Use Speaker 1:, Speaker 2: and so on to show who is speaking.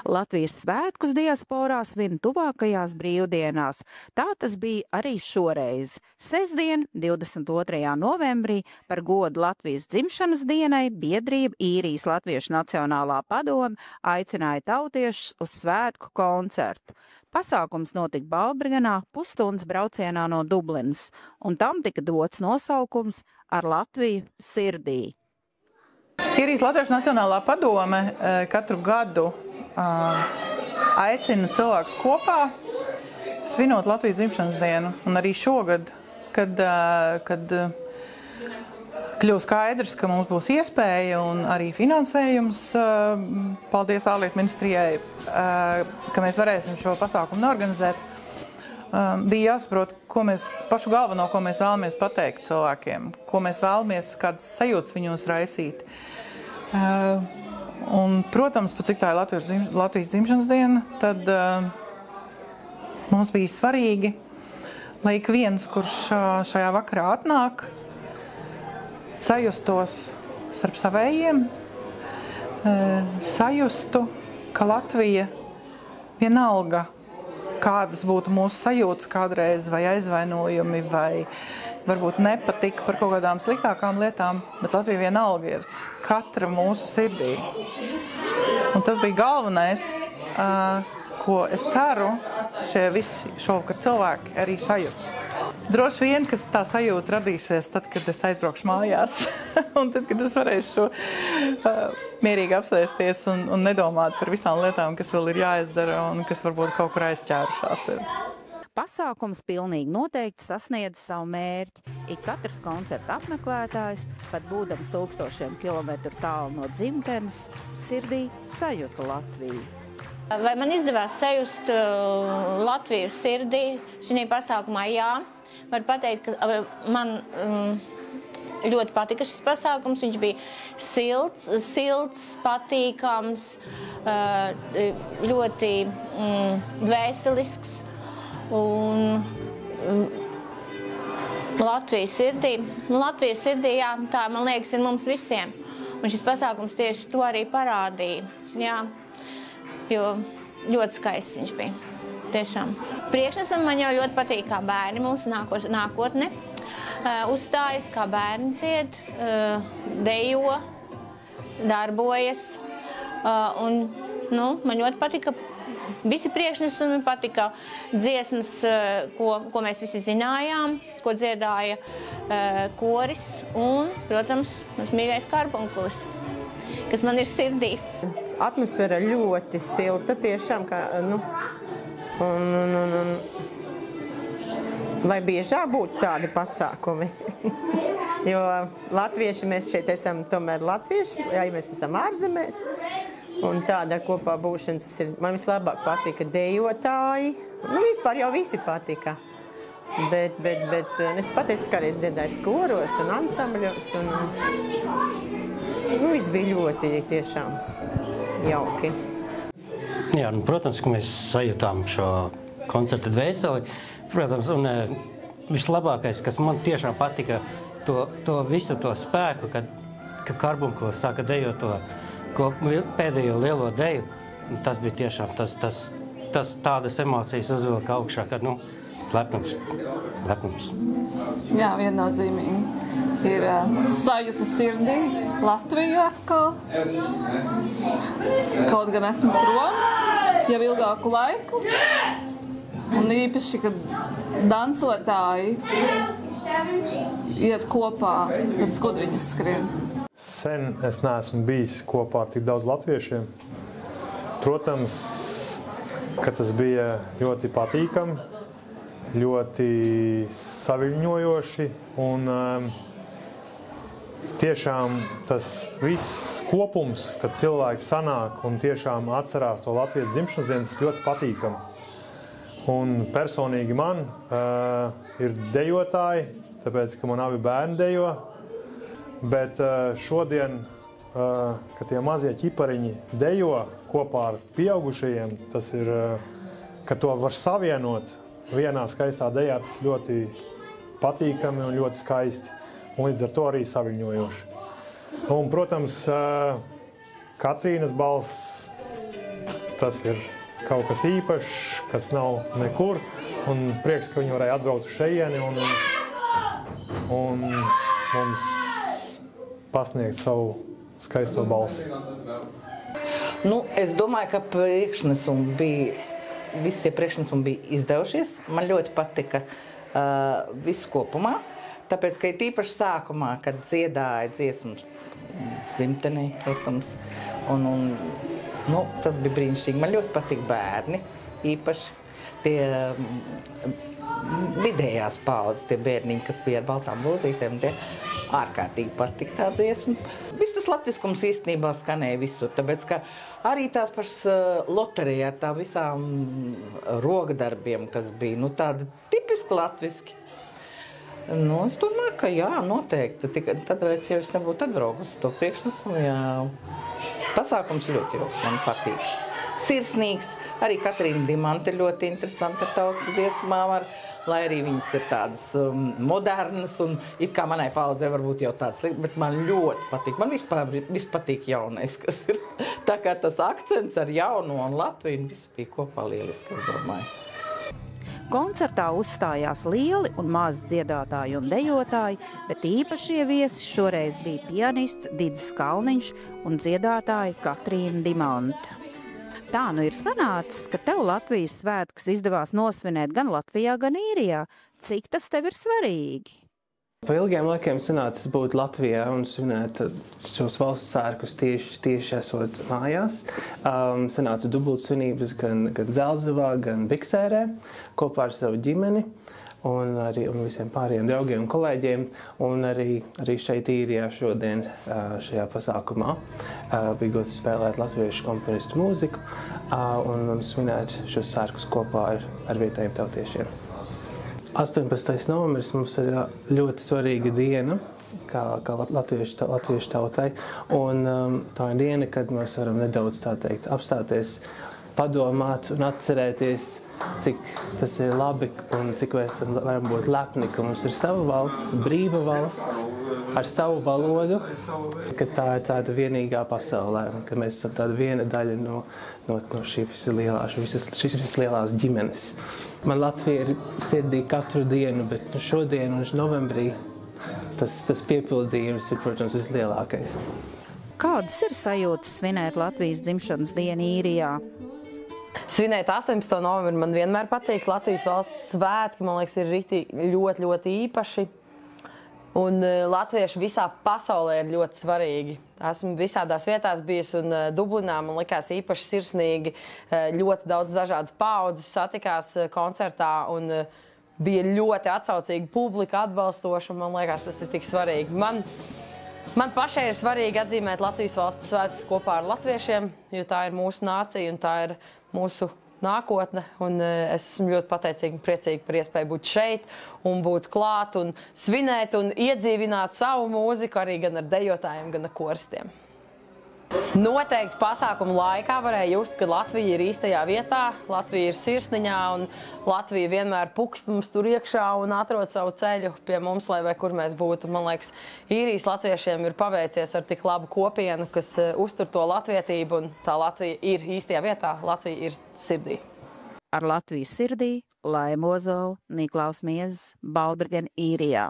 Speaker 1: Latvijas svētkus diasporā svin tuvākajās brīvdienās. Tā tas bija arī šoreiz. Sestdien, 22. novembrī, par godu Latvijas dzimšanas dienai biedrība Īrijas Latviešu Nacionālā padome aicināja tautiešus uz svētku koncertu. Pasākums notika Balbriganā pusstundas braucienā no Dublinas, un tam tika dots nosaukums Ar Latviju sirdī.
Speaker 2: Īrijas Latviešu Nacionālā padome katru gadu aicina cilvēkus kopā svinot Latvijas dzimšanas dienu. Un arī šogad, kad kļuva skaidrs, ka mums būs iespēja un arī finansējums, paldies ārlietu ministrijai, ka mēs varēsim šo pasākumu norganizēt, bija jāsaprot, pašu galveno, ko mēs vēlamies pateikt cilvēkiem, ko mēs vēlamies, kādas sajūtas viņos raisīt. Un, protams, pat cik tā ir Latvijas dzimšanas diena, tad mums bija svarīgi, lai ik viens, kurš šajā vakarā atnāk, sajustos starp savējiem, sajustu, ka Latvija vienalga, kādas būtu mūsu sajūtas kādreiz, vai aizvainojumi, vai varbūt nepatika par kaut kādām sliktākām lietām, bet Latvija vienalga ir katra mūsu sirdī. Un tas bija galvenais, ko es ceru, šie visi šovakar cilvēki arī sajūta. Droši vien, ka tā sajūta radīsies tad, kad es aizbraukšu mājās, un tad, kad es varēšu šo mierīgi apsēsties un nedomāt par visām lietām, kas vēl ir jāizdara un kas varbūt kaut kur aizķērušās ir.
Speaker 1: Pasākums pilnīgi noteikti sasniedz savu mērķi. Ik katrs koncerta apmeklētājs, pat būdams 1000 kilometru tālu no dzimtenes, sirdī sajuta Latviju.
Speaker 3: Vai man izdevās sajust Latviju sirdī šī pasākumā? Jā. Var pateikt, ka man ļoti patika šis pasākums. Viņš bija silts, patīkams, ļoti dvēselisks. Un Latvijas sirdī, jā, tā, man liekas, ir mums visiem. Un šis pasākums tieši to arī parādīja. Jā, jo ļoti skaists viņš bija. Tiešām. Priekšnesam man jau ļoti patīk, kā bērni mūsu nākotne uzstājas, kā bērni dzied, dejo, darbojas. Un, man ļoti patika visi priekšnesumi, patika dziesmas, ko mēs visi zinājām, ko dziedāja koris un, protams, mans mīļais karbunkulis, kas man ir sirdī.
Speaker 4: Atmosfēra ļoti silta, tiešām, kā, lai biežāk būtu tādi pasākumi, jo latvieši mēs šeit esam tomēr latvieši, ja mēs esam ārzemēs, un tāda kopā būšana, tas ir, man vislabāk patika dejotāji, vispār jau visi patika, bet es pateicu, kādreiz dziedāju koros un ansambļos, un viss bija ļoti tiešām jauki.
Speaker 5: Jā, protams, ka mēs sajūtām šo koncertu dvēseli. Protams, un vislabākais, kas man tiešām patika, visu to spēku, ka Karbunkulis sāka dejot to pēdējo lielo deju. Tas bija tiešām tas tādas emocijas uzvilka augšā, ka, lepnums.
Speaker 6: Jā, viennozīmīgi. Ir sajūta sirdī, Latviju atkal. Kaut gan esmu prom jau ilgāku laiku. Un īpaši, kad dancotāji iet kopā, tad skudriņas skrien.
Speaker 7: Sen es neesmu bijis kopā ar tik daudz latviešiem. Protams, ka tas bija ļoti patīkami, ļoti saviļņojoši un tiešām tas viss kopums, kad cilvēki sanāk un tiešām atcerās to Latvijas dzimšanas dienu, tas ļoti patīkami. Un personīgi man ir dejotāji, tāpēc, ka man abi bērni dejo, bet šodien, kad tie mazie ķipariņi dejo kopā ar pieaugušajiem, tas ir, ka to var savienot vienā skaistā dejā, tas ļoti patīkami un ļoti skaisti. Un līdz ar to arī saviļņojoši. Un, protams, Katrīnas balss, tas ir kaut kas īpašs, kas nav nekur, un prieks, ka viņi varēja atbraukt uz šeieni un mums pasniegt savu skaisto balsi.
Speaker 8: Es domāju, ka visi tie priekšnesumi bija izdevušies. Man ļoti patika viss kopumā, tāpēc, ka īpaši sākumā, kad dziedāja dziesmas dzimtenī, protams, tas bija brīnišķīgi. Man ļoti patika bērni, īpaši tie vidējās paudzes, tie bērniņi, kas bija ar baltām blūzītēm, tie ārkārtīgi patika tā dziesma. Viss tas latviskums īstenībā skanēja visur, tāpēc, ka arī tās pašas loterija ar tā visām rokdarbiem, kas bija, tādi tipiski latviski. Es domāju, ka jā, noteikti. Tad vēc jau es nebūtu atbraukusi to priekšnesumu, jā. Pasākums ļoti jauks, man patīk. Sirsnīgs, arī Katrīna Dimante ļoti interesanta tautas dziesmām, lai arī viņas ir tādas modernas un it kā manai paudzei varbūt jau tādas, bet man ļoti patīk. Man viss patīk jaunais, kas ir. Tā kā tas akcents ar jauno un Latviju, viss bija kopā lieliski, es domāju.
Speaker 1: Koncertā uzstājās lieli un mazi dziedātāji un dejotāji, bet īpašie viesi šoreiz bija pianists Didis Kalniņš un dziedātāja Katrīna Dimante. Tā ir sanācis, ka tev Latvijas svētkus izdevās nosvinēt gan Latvijā, gan Īrijā. Cik tas tev ir svarīgi?
Speaker 9: Pa ilgiem laikiem sanācis būt Latvijā un svinēt šos valsts svētkus tieši esot mājās. Sanāca dubultsvinības gan Dzelzavā, gan Biksērē, kopā ar savu ģimeni un visiem pārējiem draugiem un kolēģiem. Un arī šeit Īrijā šodien šajā pasākumā bija gods spēlēt latviešu komponistu mūziku un svinēt šos svētkus kopā ar vietējiem tautiešiem. 18. novembris mums ir ļoti svarīga diena, kā latviešu tautai, un tā ir diena, kad mēs varam nedaudz, tā teikt, apstāties, padomāt un atcerēties, cik tas ir labi un cik mēs varam būt lepni, ka mums ir sava valsts, brīva valsts, ar savu valodu, ka tā ir tāda vienīgā pasaulē, ka mēs esam tāda viena daļa no šīs lielās ģimenes. Man Latvija ir sirdī katru dienu, bet šodien un novembrī tas piepildījums ir, protams, vislielākais.
Speaker 1: Kādas ir sajūtas svinēt Latvijas dzimšanas dienu Īrijā?
Speaker 10: Svinēt 18. novembri man vienmēr patīk. Latvijas valsts svētki, man liekas, ir ļoti, ļoti īpaši. Un latvieši visā pasaulē ir ļoti svarīgi. Esmu visādās vietās bijusi un Dublinā man likās īpaši sirsnīgi. Ļoti daudz dažādas paudzes satikās koncertā un bija ļoti atsaucīga publika, atbalstoša. Man liekas, tas ir tik svarīgi. Man pašai ir svarīgi atzīmēt Latvijas valsts svētkus kopā ar latviešiem, jo tā ir mūsu nācija un tā ir mūsu nākotne, un es esmu ļoti pateicīga un priecīga par iespēju būt šeit un būt klāt un svinēt un iedzīvināt savu mūziku arī gan ar dejotājiem, gan ar koristiem. Noteikti pasākumu laikā varēja just, ka Latvija ir īstajā vietā, Latvija ir sirsniņā un Latvija vienmēr pukst mums tur iekšā un atrod savu ceļu pie mums, lai vai kur mēs būtu. Man liekas, Īrijas latviešiem ir paveicies ar tik labu kopienu, kas uztur to latvietību, un tā Latvija ir īstajā vietā, Latvija ir sirdī.
Speaker 1: Ar Latviju sirdī, Laima Ozola, Niklaus Miezes, Balbergen, Īrijā.